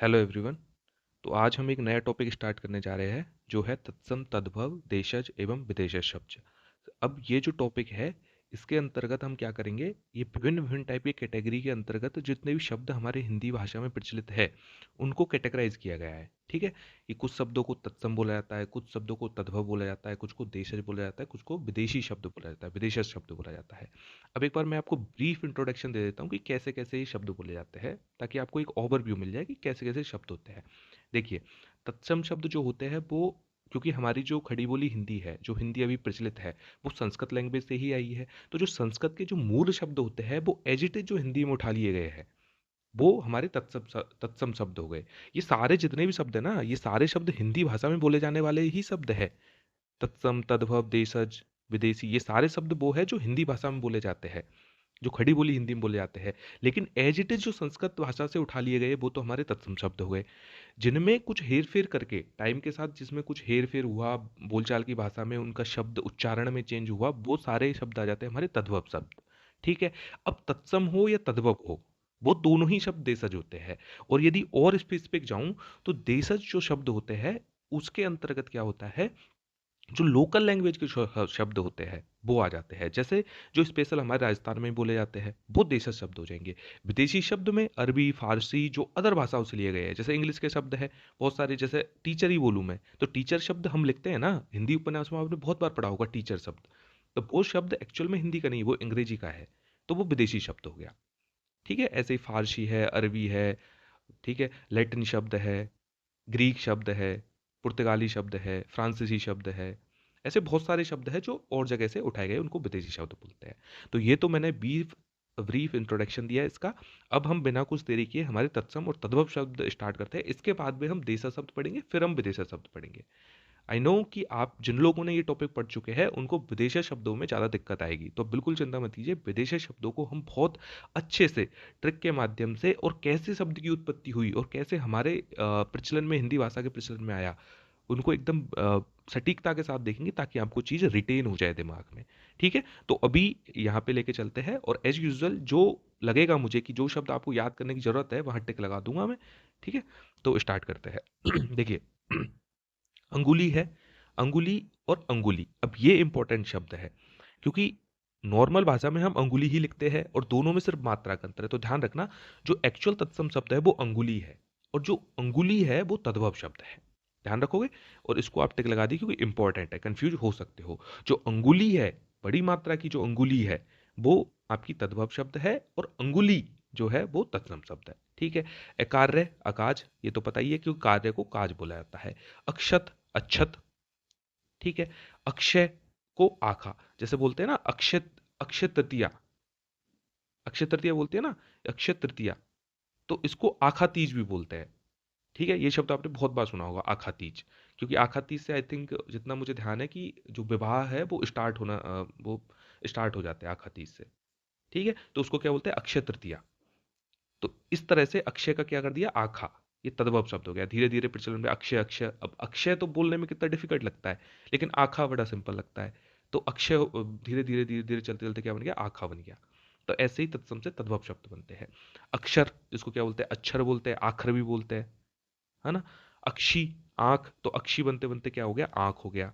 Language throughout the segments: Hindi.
Hello everyone. तो आज हम एक नया टॉपिक स्टार्ट करने जा रहे हैं जो है तत्सम तद्भव देशज एवं विदेशज शब्द। अब ये जो टॉपिक है इसके अंतर्गत हम क्या करेंगे, ये विभिन्न विभिन्न टाइप की कैटेगरी के अंतर्गत जितने भी शब्द हमारे हिंदी भाषा में प्रचलित है उनको कैटेगराइज किया गया है। ठीक है, कि कुछ शब्दों को तत्सम बोला जाता है, कुछ शब्दों को तद्भव बोला जाता है, कुछ को देशज बोला जाता है, कुछ को विदेशी शब्द बोला जाता है, विदेशज शब्द बोला जाता है। अब एक बार मैं आपको ब्रीफ इंट्रोडक्शन दे देता हूँ कि कैसे कैसे ये शब्द बोले जाते हैं, ताकि आपको एक ओवरव्यू मिल जाए कि कैसे कैसे शब्द होते हैं। देखिए, तत्सम शब्द जो होते हैं वो, क्योंकि हमारी जो खड़ी बोली हिंदी है, जो हिंदी अभी प्रचलित है, वो संस्कृत लैंग्वेज से ही आई है। तो जो संस्कृत के जो मूल शब्द होते हैं वो एज इट इज जो हिंदी में उठा लिए गए हैं, वो हमारे तत्सम शब्द हो गए। ये सारे जितने भी शब्द है ना, ये सारे शब्द हिंदी भाषा में बोले जाने वाले ही शब्द है। तत्सम, तद्भव, देशज, विदेशी, ये सारे शब्द वो है जो हिंदी भाषा में बोले जाते हैं, जो खड़ी बोली हिंदी में बोले जाते हैं। लेकिन एज इट इज जो संस्कृत भाषा से उठा लिए गए वो तो हमारे तत्सम शब्द हो गए, जिनमें कुछ हेर फेर करके टाइम के साथ, जिसमें कुछ हेर फेर हुआ बोलचाल की भाषा में, उनका शब्द उच्चारण में चेंज हुआ, वो सारे शब्द आ जाते हैं हमारे तद्भव शब्द। ठीक है। अब तत्सम हो या तद्भव हो, वो दोनों ही शब्द देशज होते हैं। और यदि और स्पेसिफिक जाऊं तो देशज जो शब्द होते हैं उसके अंतर्गत क्या होता है, जो लोकल लैंग्वेज के शब्द होते हैं वो आ जाते हैं। जैसे जो स्पेशल हमारे राजस्थान में बोले जाते हैं वो देशज शब्द हो जाएंगे। विदेशी शब्द में अरबी, फारसी, जो अदर भाषाओं से लिए गए हैं, जैसे इंग्लिश के शब्द हैं बहुत सारे, जैसे टीचर ही बोलूँ मैं, तो टीचर शब्द हम लिखते हैं ना हिंदी उपन्यास में, आपने बहुत बार पढ़ा होगा टीचर शब्द। तो वो शब्द एक्चुअल में हिंदी का नहीं, वो अंग्रेजी का है, तो वो विदेशी शब्द हो गया। ठीक है, ऐसे ही फारसी है, अरबी है, ठीक है, लैटिन शब्द है, ग्रीक शब्द है, पुर्तगाली शब्द है, फ्रांसीसी शब्द है, ऐसे बहुत सारे शब्द हैं जो और जगह से उठाए गए, उनको विदेशी शब्द बोलते हैं। तो ये तो मैंने ब्रीफ ब्रीफ इंट्रोडक्शन दिया है इसका। अब हम बिना कुछ देरी किए हमारे तत्सम और तद्भव शब्द स्टार्ट करते हैं। इसके बाद में हम देशा शब्द पढ़ेंगे, फिर हम विदेशा शब्द पढ़ेंगे। आई नो कि आप जिन लोगों ने ये टॉपिक पढ़ चुके हैं उनको विदेशी शब्दों में ज़्यादा दिक्कत आएगी, तो बिल्कुल चिंता मत कीजिए, विदेशी शब्दों को हम बहुत अच्छे से ट्रिक के माध्यम से, और कैसे शब्द की उत्पत्ति हुई और कैसे हमारे प्रचलन में, हिंदी भाषा के प्रचलन में आया, उनको एकदम सटीकता के साथ देखेंगे ताकि आपको चीज़ रिटेन हो जाए दिमाग में। ठीक है, तो अभी यहाँ पे लेके चलते हैं, और एज यूजुअल जो लगेगा मुझे कि जो शब्द आपको याद करने की ज़रूरत है वहाँ टिक लगा दूंगा मैं। ठीक है, तो स्टार्ट करते हैं। देखिए, अंगुली है, अंगुली और अंगुली, अब ये इंपॉर्टेंट शब्द है, क्योंकि नॉर्मल भाषा में हम अंगुली ही लिखते हैं और दोनों में सिर्फ मात्रा का अंतर है। तो ध्यान रखना, जो एक्चुअल तत्सम शब्द है वो अंगुली है, और जो अंगुली है वो तद्भव शब्द है। ध्यान रखोगे, और इसको आप टिक लगा दी क्योंकि इंपॉर्टेंट है, कंफ्यूज हो सकते हो। जो अंगुली है, बड़ी मात्रा की जो अंगुली है, वो आपकी तद्भव शब्द है, और अंगुली जो है वो तत्सम शब्द है। ठीक है। अकार्य, अकाज, ये तो पता ही है क्योंकि कार्य को काज बोला जाता है। अक्षत, अच्छत, ठीक है। अक्षय को आखा, जैसे बोलते हैं ना अक्षय, अक्षय तृतीया, अक्षय तृतीया बोलते हैं ना, अक्षय तृतीया, तो इसको आखा तीज भी बोलते हैं। ठीक है, ये शब्द आपने बहुत बार सुना होगा, आखा तीज, क्योंकि आखा तीज से आई थिंक, जितना मुझे ध्यान है, कि जो विवाह है वो स्टार्ट होना, वो स्टार्ट हो जाते हैं आखा तीज से। ठीक है, तो उसको क्या बोलते हैं, अक्षय तृतीया। तो इस तरह से अक्षय का क्या कर दिया, आखा, ये तद्भव शब्द हो गया। धीरे धीरे प्रचलन में अक्षय, अक्षय, अब अक्षय तो बोलने में कितना डिफिकल्ट लगता है, लेकिन आखा बड़ा सिंपल लगता है। तो अक्षय धीरे धीरे धीरे धीरे चलते चलते क्या बन गया, आखा बन गया। तो ऐसे ही तत्सम से तद्भव शब्द बनते हैं। अक्षर, जिसको क्या बोलते हैं, अक्षर बोलते हैं, आखर भी बोलते हैं, है ना। अक्षी, आंख, तो अक्षी बनते बनते क्या हो गया, आंख हो गया।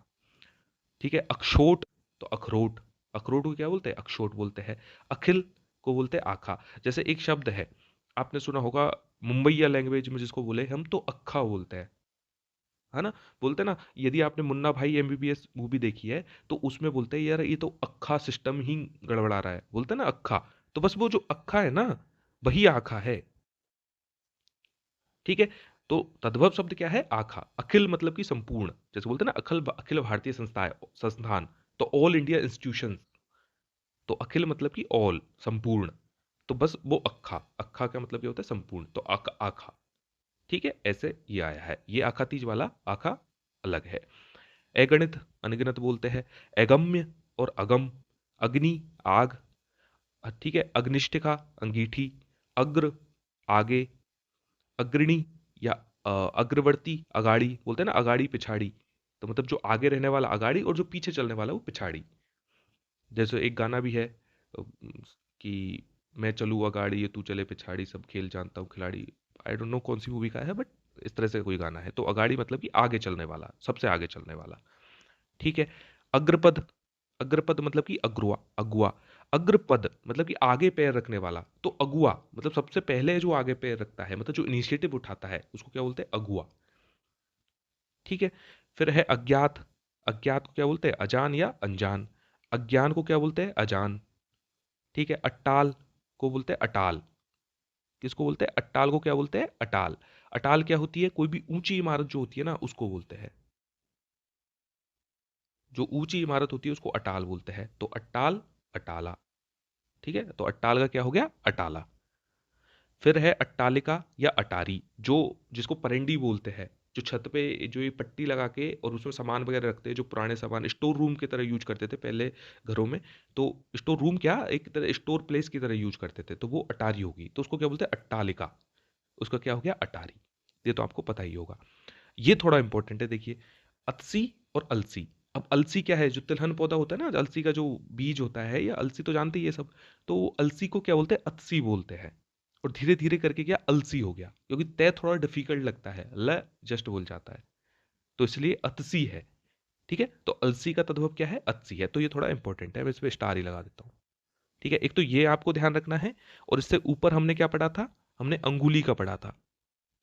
ठीक है। अक्षोट, तो अखरोट, अखरोट को क्या बोलते हैं, अक्षोट बोलते हैं। अखिल को बोलते हैं आखा। जैसे एक शब्द है, आपने सुना होगा, मुंबईया लैंग्वेज में जिसको बोले हम तो अक्खा बोलते हैं, है ना। बोलते हैं ना, यदि आपने मुन्ना भाई एमबीबीएस मूवी देखी है तो उसमें बोलते हैं यार ये तो अक्खा सिस्टम ही गड़बड़ा रहा है, बोलते हैं ना अक्खा, तो बस वो जो अक्खा है ना, वही आखा है। ठीक है। तो तद्भव शब्द क्या है, आखा। अखिल मतलब कि संपूर्ण, जैसे बोलते हैं ना अखिल अखिल भारतीय संस्थाएं, संस्थान, तो ऑल इंडिया इंस्टीट्यूशन, तो अखिल मतलब कि ऑल, संपूर्ण, तो बस वो अक्खा, अक्खा का मतलब क्या होता है, संपूर्ण, तो आखा। ठीक है, ऐसे ये आया है, ये आखा तीज वाला आखा अलग है। अगणित, अनगिनत बोलते हैं। अगम्य और अगम, अग्नि, आग, ठीक है। अग्निष्ठिका, अंगीठी। अग्र, आगे। अग्रणी या अग्रवर्ती, अगाड़ी, बोलते हैं ना अगाड़ी पिछाड़ी, तो मतलब जो आगे रहने वाला अगाड़ी और जो पीछे चलने वाला वो पिछाड़ी। जैसे एक गाना भी है, कि मैं चलूँ अगाड़ी ये तू चले पिछाड़ी, सब खेल जानता हूँ खिलाड़ी। आई डोंट नो कौन सी मूवी का है, बट इस तरह से कोई गाना है। तो अगाड़ी मतलब कि आगे चलने वाला, सबसे आगे चलने वाला। ठीक है। अग्रपद, अग्रपद मतलब कि अग्रुआ, अगुआ। अग्रपद मतलब कि आगे पैर रखने वाला। तो अगुआ मतलब सबसे पहले जो आगे पैर रखता है, मतलब जो इनिशिएटिव उठाता है, उसको क्या बोलते हैं? अगुआ। ठीक है। फिर है अज्ञात। अज्ञात को क्या बोलते हैं? अजान या अनजान। अज्ञान को क्या बोलते हैं? अजान। ठीक है। अट्टाल को बोलते हैं अटाल। किसको बोलते हैं? अट्टाल को क्या बोलते हैं? अटाल। अटाल क्या होती है? कोई भी ऊंची इमारत जो होती है ना, उसको बोलते हैं। जो ऊंची इमारत होती है उसको अटाल बोलते हैं। तो अट्टाल, अटाला। ठीक है। तो अट्टाल का क्या हो गया? अटाला। फिर है अट्टालिका या अटारी, जो जिसको परेंडी बोलते हैं। जो छत पे जो ये पट्टी लगा के और उसमें सामान वगैरह रखते हैं, जो पुराने सामान स्टोर रूम की तरह यूज करते थे पहले घरों में। तो स्टोर रूम क्या, एक तरह स्टोर प्लेस की तरह यूज करते थे, तो वो अटारी होगी। तो उसको क्या बोलते हैं? अट्टालिका। उसका क्या हो गया? अटारी। ये तो आपको पता ही होगा। ये थोड़ा इंपॉर्टेंट है, देखिए। अतसी और अलसी। अब अलसी क्या है? जो तिलहन पौधा होता है ना, अलसी का जो बीज होता है, या अलसी तो जानते ही है सब। तो वो अलसी को क्या बोलते हैं? अतसी बोलते हैं। और धीरे धीरे करके क्या अलसी हो गया, क्योंकि तय थोड़ा डिफिकल्ट लगता है, ल जस्ट बोल जाता है, तो इसलिए अतसी है। ठीक है। तो अलसी का तद्भव क्या है? अतसी है। तो ये थोड़ा इंपॉर्टेंट है, मैं इस पे स्टार ही लगा देता हूँ। ठीक है। एक तो ये आपको ध्यान रखना है। और इससे ऊपर हमने क्या पढ़ा था? हमने अंगुली का पढ़ा था।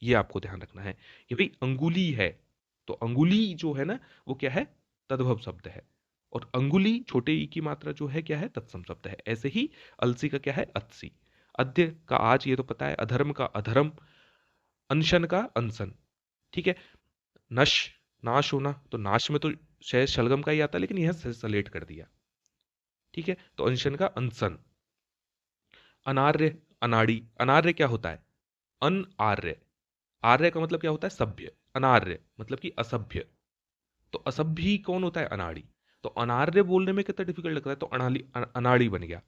ये आपको ध्यान रखना है कि भाई अंगुली है, तो अंगुली जो है ना, वो क्या है? तद्भव शब्द है। और अंगुली छोटे ई की मात्रा जो है क्या है? तत्सम शब्द है। ऐसे ही अलसी का क्या है? अतसी। अद्य का आज, ये तो पता है। अधर्म का अधर्म। अनशन का अनशन। ठीक है। नश, नाश होना, तो नाश में तो शायद शलगम का ही आता है, लेकिन यह सलेट कर दिया। ठीक है। तो अनशन का अनशन। अनार्य, अनाड़ी। अनार्य क्या होता है? अनआर्य। आर्य का मतलब क्या होता है? सभ्य। अनार्य मतलब कि असभ्य। तो असभ्य कौन होता है? अनाड़ी। तो अनार्य बोलने में कितना डिफिकल्ट लगता है, तो अनाली अनाड़ी बन गया।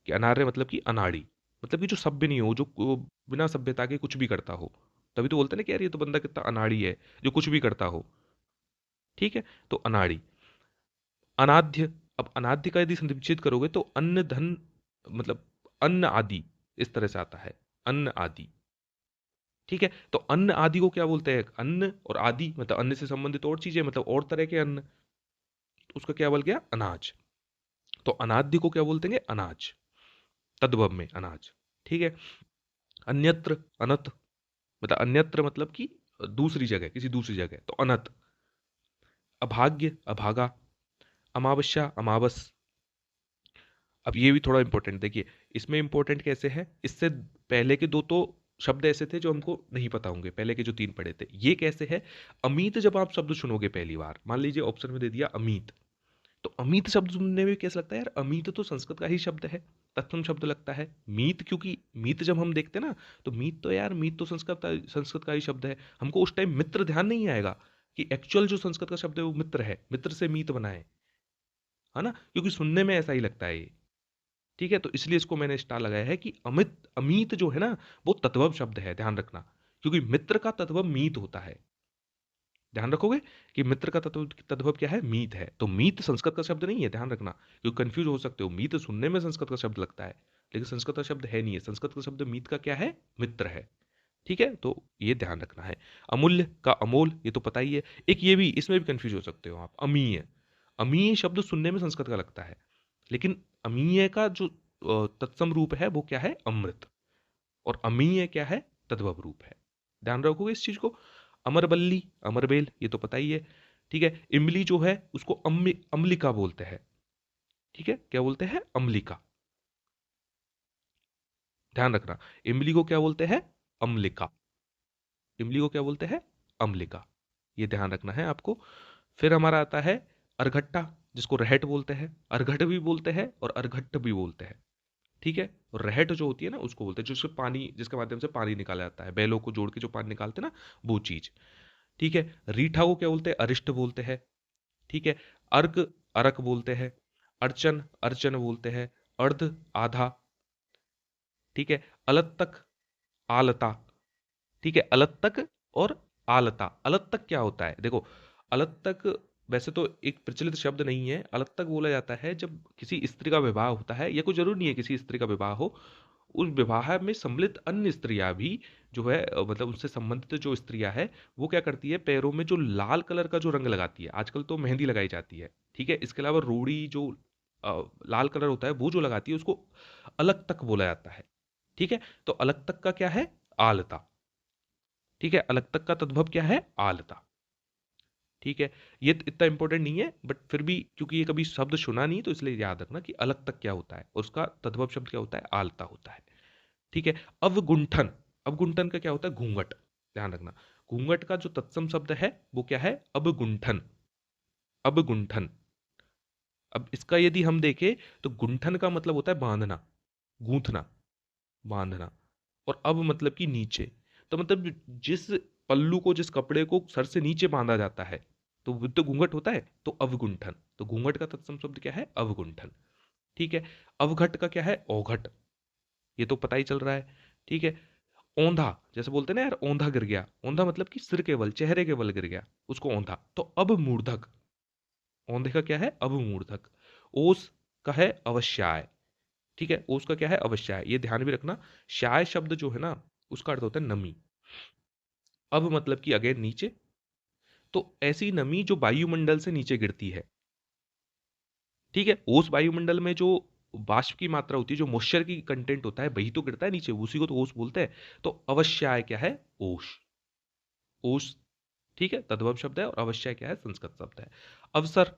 कि अनार्य मतलब कि अनाड़ी, मतलब कि जो सभ्य नहीं हो, जो बिना सभ्यता के कुछ भी करता हो। तभी तो बोलते हैं ना कि यार ये तो बंदा कितना अनाड़ी है, जो कुछ भी करता हो। ठीक है। तो अनाड़ी। अनाद्य। अब अनाद्य का यदि संक्षिप्त करोगे तो अन्न धन, मतलब अन्न आदि, इस तरह से आता है। अन्न आदि। ठीक है। तो अन्न आदि को क्या बोलते हैं? अन्न और आदि मतलब अन्न से संबंधित और चीजें, मतलब और तरह के अन्न। तो उसका क्या बोल गया? अनाज। तो अनाद्य को क्या बोलते हैं? अनाज। तद्भव में अनाज। ठीक है। अन्यत्र, अनत, मतलब अन्यत्र मतलब कि दूसरी जगह, किसी दूसरी जगह, तो अनत। अभाग्य, अभागा। अमावस्या, अमावस। अब ये भी थोड़ा इंपॉर्टेंट देखिए। इसमें इंपॉर्टेंट कैसे है? इससे पहले के दो तो शब्द ऐसे थे जो हमको नहीं पता होंगे, पहले के जो तीन पढ़े थे। ये कैसे है? अमित जब आप शब्द सुनोगे पहली बार, मान लीजिए ऑप्शन में दे दिया अमित, तो अमित शब्द सुनने में कैसा लगता है? यार अमित तो संस्कृत का ही शब्द है, तत्सम शब्द लगता है। मीत, क्योंकि मीत जब हम देखते हैं ना, तो मीत तो यार, मीत तो संस्कृत का ही शब्द है। हमको उस टाइम मित्र ध्यान नहीं आएगा कि एक्चुअल जो संस्कृत का शब्द है वो मित्र है, मित्र से मीत बना है ना, क्योंकि सुनने में ऐसा ही लगता है ये। ठीक है। तो इसलिए इसको मैंने स्टार लगाया है कि अमित, अमीत जो है ना, वो तद्भव शब्द है, ध्यान रखना। क्योंकि मित्र का तद्भव मीत होता है। ध्यान रखोगे कि मित्र का तत्व तद्भव क्या है? मीत है। तो मीत संस्कृत का शब्द नहीं है, ध्यान रखना, क्योंकि कंफ्यूज हो सकते हो। मीत सुनने में संस्कृत का शब्द लगता है, लेकिन संस्कृत का शब्द है नहीं है। संस्कृत का शब्द मीत का क्या है? मित्र है। ठीक है। तो ये ध्यान रखना है। अमूल्य का अमोल, ये तो पता ही है। एक ये भी, इसमें भी कंफ्यूज हो सकते हो आप। अमीय, अमीय शब्द सुनने में संस्कृत का लगता है, लेकिन अमीय का जो तत्सम रूप है वो क्या है? अमृत। और अमीय क्या है? तद्भव रूप है। ध्यान रखोगे इस चीज को। अमरबल्ली, अमरबेल, ये तो पता ही है। ठीक है। इमली जो है उसको अम्लिका बोलते हैं। ठीक है। क्या बोलते हैं? अम्लिका। ध्यान रखना। इमली को क्या बोलते हैं? अम्लिका। इमली को क्या बोलते हैं? अम्लिका। ये ध्यान रखना है आपको। फिर हमारा आता है अरघट्टा, जिसको रहट बोलते हैं, अरघट भी बोलते हैं और अरघट्ट भी बोलते हैं। ठीक है। और रहट जो होती है ना, उसको बोलते हैं जिससे पानी, जिसके माध्यम से पानी निकाला जाता है, बैलों को जोड़ के जो पानी निकालते हैं ना, वो चीज। ठीक है। रीठा को क्या बोलते हैं? अरिष्ट बोलते हैं। ठीक है। अर्क, अरक बोलते हैं। अर्चन, अर्चन बोलते हैं। अर्ध, आधा। ठीक है। अलत्तक, आलता। ठीक है। अलत्तक और आलता। अलत्तक क्या होता है? देखो, अलत्तक वैसे तो एक प्रचलित शब्द नहीं है। अलत्तक बोला जाता है जब किसी स्त्री का विवाह होता है, या कोई जरूरी नहीं है किसी स्त्री का विवाह हो, उस विवाह में सम्मिलित अन्य स्त्रियां भी जो है मतलब उससे संबंधित जो स्त्रियां है वो क्या करती है, पैरों में जो लाल कलर का जो रंग लगाती है, आजकल तो मेहंदी लगाई जाती है, ठीक है, इसके अलावा रोड़ी जो लाल कलर होता है वो जो लगाती है उसको अलग तक बोला जाता है। ठीक है, तो अलग तक का क्या है, आलता। ठीक है, अलग तक का तद्भव क्या है, आलता। ठीक है, ये इतना इंपॉर्टेंट नहीं है बट फिर भी क्योंकि ये कभी शब्द सुना नहीं तो इसलिए याद रखना कि अलग तक क्या होता है और उसका तद्भव शब्द क्या होता है, आलता होता है। ठीक है, अवगुंठन, अवगुंठन का क्या होता है, घूंघट, ध्यान रखना। घूंघट का जो तत्सम शब्द है वो क्या है, अवगुंठन, अवगुंठन। अब इसका यदि हम देखें तो गुंठन का मतलब होता है बांधना, गूंथना, बांधना, और अब मतलब कि नीचे। तो मतलब जिस पल्लू को, जिस कपड़े को सर से नीचे बांधा जाता है तो वो तो घूंघट होता है, तो अवगुंठन। तो घूंघट का तत्सम शब्द क्या है, अवगुंठन। ठीक है, अवघट का क्या है, औघट, ये तो पता ही चल रहा है। ठीक है, औंधा, जैसे बोलते हैं ना यार औंधा गिर गया, औंधा मतलब कि सिर के बल, चेहरे के बल गिर गया, उसको औंधा। तो अब मूर्धक, औंधे का क्या है, अब मूर्धक। ओस का है अवश्याय। ठीक है, ओस का क्या है, अवश्याय, ये ध्यान भी रखना। शाय शब्द जो है ना उसका अर्थ होता है नमी। अब मतलब कि अगेन नीचे, तो ऐसी नमी जो वायुमंडल से नीचे गिरती है। ठीक है, ओस वायुमंडल में जो वाष्प की मात्रा होती है, जो मॉइस्चर की कंटेंट होता है वही तो गिरता है नीचे, उसी को तो ओस बोलते हैं। तो अवश्याय क्या है, ओस, ओस। ठीक है, तद्भव शब्द है, और अवश्य क्या है, संस्कृत शब्द है। अवसर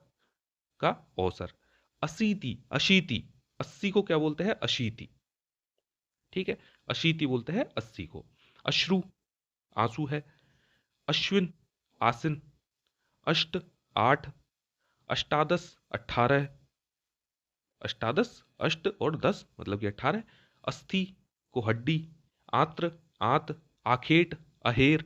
का अवसर। अशीति, अशीति, अस्सी को क्या बोलते हैं, अशीति। ठीक है, अशीति बोलते हैं अस्सी को। अश्रु, आंसू है। अश्विन, आसिन। अष्ट, आठ। अष्टादश, 18। अष्टादश, अष्ट और दस मतलब कि 18। अस्थि को हड्डी। आत्र, आंत। आखेट, अहेर।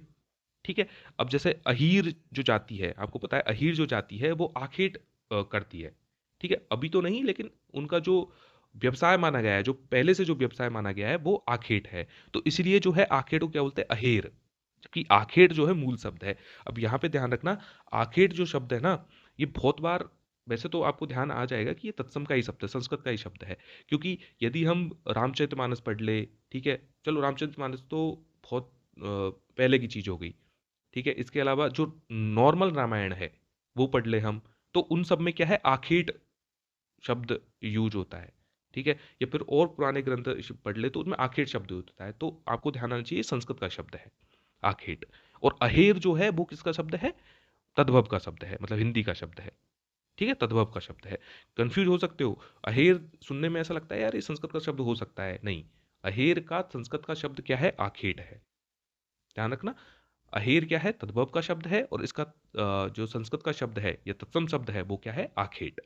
ठीक है, अब जैसे अहीर जो जाति है, आपको पता है अहीर जो जाति है वो आखेट करती है। ठीक है, अभी तो नहीं लेकिन उनका जो व्यवसाय माना गया है, जो पहले से जो व्यवसाय माना गया है वो आखेट है। तो इसलिए जो है आखेट को क्या बोलते हैं, अहेर। जबकि आखेट जो है मूल शब्द है। अब यहाँ पे ध्यान रखना, आखेट जो शब्द है ना, ये बहुत बार, वैसे तो आपको ध्यान आ जाएगा कि ये तत्सम का ही शब्द है, संस्कृत का ही शब्द है। क्योंकि यदि हम रामचरितमानस पढ़ ले, ठीक है, चलो रामचरितमानस तो बहुत पहले की चीज हो गई। ठीक है, इसके अलावा जो नॉर्मल रामायण है वो पढ़ ले हम, तो उन सब में क्या है, आखेट शब्द यूज होता है। ठीक है, या फिर और पुराने ग्रंथ पढ़ ले तो उसमें आखेट शब्द होता है। तो आपको ध्यान आना चाहिए संस्कृत का शब्द है आखेट। और अहेर जो है वो किसका शब्द है, तद्भव का शब्द है, मतलब हिंदी का शब्द है। ठीक है, तद्भव का शब्द है। कंफ्यूज हो सकते हो, अहेर सुनने में ऐसा लगता है यार ये संस्कृत का शब्द हो सकता है, नहीं। अहेर का संस्कृत का शब्द क्या है, आखेट है, ध्यान रखना। अहेर क्या है, तद्भव का शब्द है, और इसका जो संस्कृत का शब्द है या तत्सम शब्द है वो क्या है, आखेट।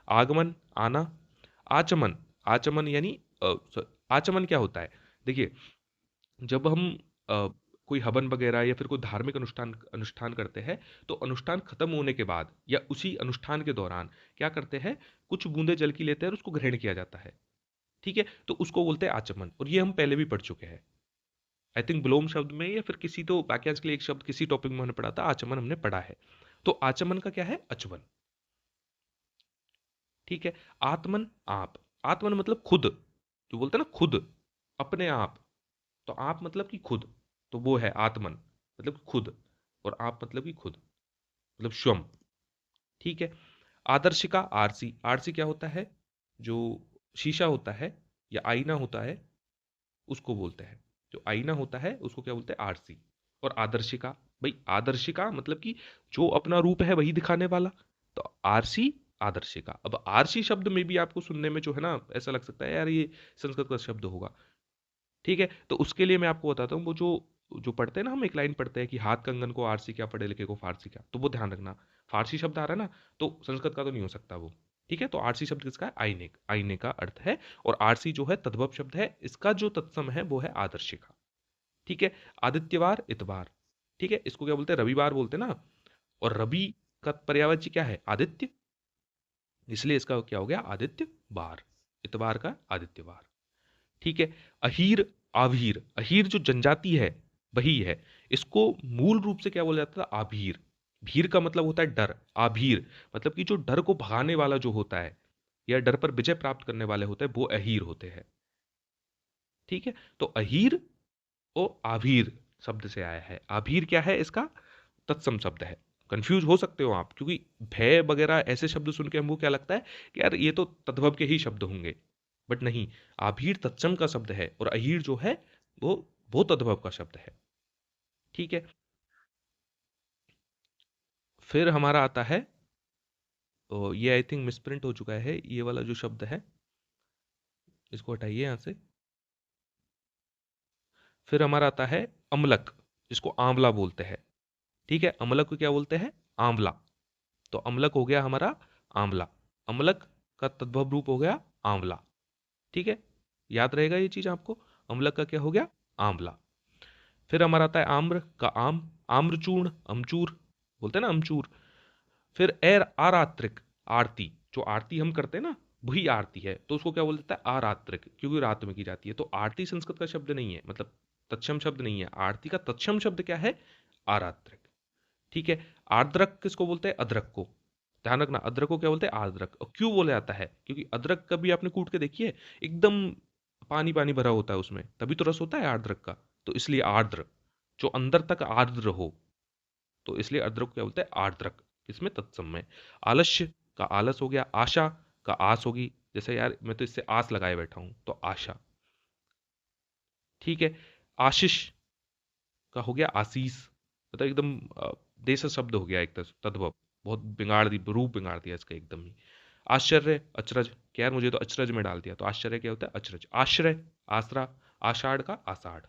आगमन, आना। आचमन, आचमन यानी आचमन क्या होता है, देखिए, जब हम अ, कोई हवन वगैरह या फिर कोई धार्मिक अनुष्ठान अनुष्ठान करते हैं, तो अनुष्ठान खत्म होने के बाद या उसी अनुष्ठान के दौरान क्या करते हैं, कुछ बूंदे जल की लेते हैं और उसको ग्रहण किया जाता है। ठीक है, तो उसको बोलते हैं आचमन, और ये हम पहले भी पढ़ चुके हैं। आई थिंक विलोम शब्द में या फिर किसी तो वाक्यांश के लिए एक शब्द किसी टॉपिक में हमने पढ़ा था, आचमन हमने पढ़ा है। तो आचमन का क्या है, अचमन। ठीक है, आत्मन, आप। आत्मन मतलब खुद, जो बोलते हैं ना खुद, अपने आप। तो आप मतलब कि खुद, तो वो है आत्मन, मतलब खुद। और आप मतलब कि खुद, मतलब स्वयं। ठीक है, आदर्शिका, आरसी। आरसी क्या होता है, जो शीशा होता है या आईना होता है उसको बोलते हैं। जो आईना होता है उसको क्या बोलते हैं, आरसी। और आदर्शिका, भाई आदर्शिका मतलब कि जो अपना रूप है वही दिखाने वाला। तो आरसी, आदर्शिका। अब आरसी शब्द में भी आपको सुनने में जो है ना ऐसा लग सकता है यार ये संस्कृत का शब्द होगा। ठीक है, तो उसके लिए मैं आपको बताता हूँ, वो जो जो पढ़ते हैं ना, हम एक लाइन पढ़ते हैं कि हाथ कंगन को आरसी क्या, पढ़े लिखे को फारसी क्या, तो वो ध्यान रखना। फारसी शब्द आ रहा है ना, तो संस्कृत का तो नहीं हो सकता वो। ठीक है, तो आरसी शब्द किसका है, आईने, आईने का अर्थ है। और आरसी जो है तद्भव शब्द है, इसका जो तत्सम है वो है आदर्शिका। ठीक है, आदित्यवार, इतवार। ठीक है, इसको क्या बोलते हैं, रविवार बोलते हैं ना। और रवि का पर्यायवाची क्या है, आदित्य, इसलिए इसका क्या हो गया, आदित्य वार। इतवार का आदित्यवार। ठीक है, अहीर, आभीर। अहीर जो जनजाति है वही है। इसको मूल रूप से क्या बोला जाता था, आभीर। भीर का मतलब होता है डर, आभीर मतलब कि जो डर को भगाने वाला जो होता है या डर पर विजय प्राप्त करने वाले होते हैं वो अहीर होते हैं। ठीक है, तो अहीर और आभीर शब्द से आया है। आभीर क्या है इसका? तत्सम शब्द है। कंफ्यूज हो सकते हो आप, क्योंकि भय वगैरह ऐसे शब्द सुन के हमको क्या लगता है कि यार ये तो तद्भव के ही शब्द होंगे, बट नहीं, आभीर तत्सम का शब्द है और अहीर जो है वो वो तद्भव का शब्द है। ठीक है, फिर हमारा आता है, ये आई थिंक मिसप्रिंट हो चुका है, ये वाला जो शब्द है इसको हटाइए यहाँ से। फिर हमारा आता है अम्लक, जिसको आंवला बोलते हैं। ठीक है, अम्लक को क्या बोलते हैं? आंवला। तो अम्लक हो गया हमारा आंवला, अम्लक का तद्भव रूप हो गया आंवला। ठीक है, याद रहेगा ये चीज आपको, अम्लक का क्या हो गया? आंवला। फिर हमारा आता है आम्र का आम, आम्रचूर्ण, अमचूर बोलते हैं ना, अमचूर। फिर एर आरात्रिक, आरती, जो आरती हम करते हैं ना वही आरती है, तो उसको क्या बोल देता है? आरात्रिक, क्योंकि रात में की जाती है। तो आरती संस्कृत का शब्द नहीं है, मतलब तत्सम शब्द नहीं है। आरती का तत्सम शब्द क्या है? आरात्रिक। ठीक है, आर्द्रक किसको बोलते हैं? अदरक को। ध्यान रखना, अदरक को क्या बोलते हैं? आर्द्रक। और क्यों बोला जाता है? क्योंकि अदरक कभी आपने कूट के देखिए, एकदम पानी पानी भरा होता है उसमें, तभी तो रस होता है आर्द्रक का। तो इसलिए आर्द्र, जो अंदर तक आर्द्र हो, तो इसलिए अदरक को क्या बोलते हैं? आर्द्रक। इसमें तत्सम में। आलस्य का आलस हो गया, आशा का आस होगी, जैसे यार मैं तो इससे आस लगाए बैठा हूं, तो आशा। ठीक है, आशीष का हो गया आशीष, मतलब एकदम देश शब्द हो गया एक तद्भव। बहुत बिगाड़ दी, रूप बिगाड़ दिया इसका एकदम ही। आश्चर्य, अचरज, कि यार मुझे तो अचरज में डाल दिया, तो आश्चर्य क्या होता है? अचरज। आश्रय, आसरा, आषाढ़ का आषाढ़।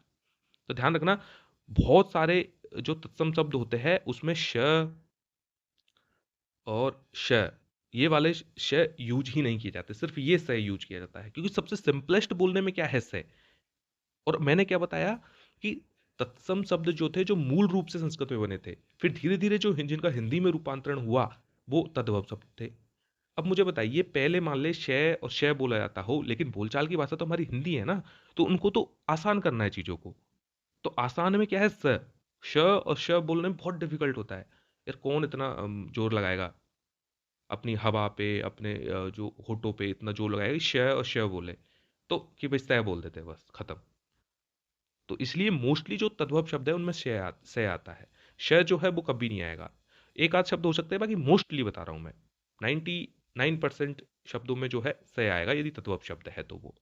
तो ध्यान रखना, बहुत सारे जो तत्सम शब्द होते हैं उसमें श और श, ये वाले श यूज ही नहीं किए जाते, सिर्फ ये स यूज किया जाता है, क्योंकि सबसे सिंपलेस्ट बोलने में क्या है? स। और मैंने क्या बताया कि तत्सम शब्द जो थे, जो मूल रूप से संस्कृत में बने थे, फिर धीरे धीरे जो जिनका हिंदी में रूपांतरण हुआ, वो तद्भव शब्द थे। अब मुझे बताइए, पहले मान ले शय और शय बोला जाता हो, लेकिन बोलचाल की भाषा तो हमारी हिंदी है ना, तो उनको तो आसान करना है चीजों को। तो आसान में क्या है? स। श और श बोलने में बहुत डिफिकल्ट होता है। यार कौन इतना जोर लगाएगा अपनी हवा पे, अपने जो होठों पे इतना जोर लगाएगा कि श और श बोले, तो कि भाई स बोल देते हैं, बस खत्म। तो इसलिए मोस्टली जो तद्भव शब्द है उनमें से आता है। श जो है वो कभी नहीं आएगा। एक आध शब्द हो सकते हैं, बाकी मोस्टली बता रहा हूं मैं, 99% शब्दों में जो है से आएगा, यदि तद्भव शब्द है तो वो।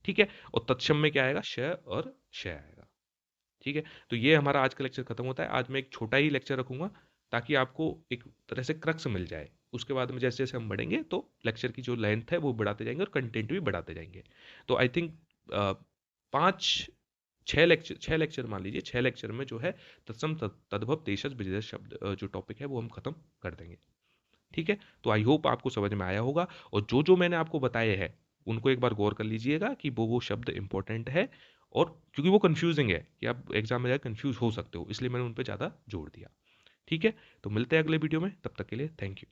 ठीक है, और तत्सम में क्या आएगा? श और श आएगा। ठीक है, तो ये हमारा आज का लेक्चर खत्म होता है। आज मैं एक छोटा ही लेक्चर रखूंगा, ताकि आपको एक तरह से क्रक्स मिल जाए। उसके बाद में जैसे जैसे हम बढ़ेंगे, तो लेक्चर की जो लेंथ है वो बढ़ाते जाएंगे और कंटेंट भी बढ़ाते जाएंगे। तो आई थिंक 6 लेक्चर मान लीजिए, 6 लेक्चर में जो है तत्सम तद्भव देशज विदेश शब्द जो टॉपिक है वो हम खत्म कर देंगे। ठीक है, तो आई होप आपको समझ में आया होगा, और जो जो मैंने आपको बताए हैं उनको एक बार गौर कर लीजिएगा कि वो शब्द इंपॉर्टेंट है, और क्योंकि वो कंफ्यूजिंग है कि आप एग्जाम में जाकर कंफ्यूज हो सकते हो, इसलिए मैंने उन पर ज़्यादा जोर दिया। ठीक है, तो मिलते हैं अगले वीडियो में, तब तक के लिए थैंक यू।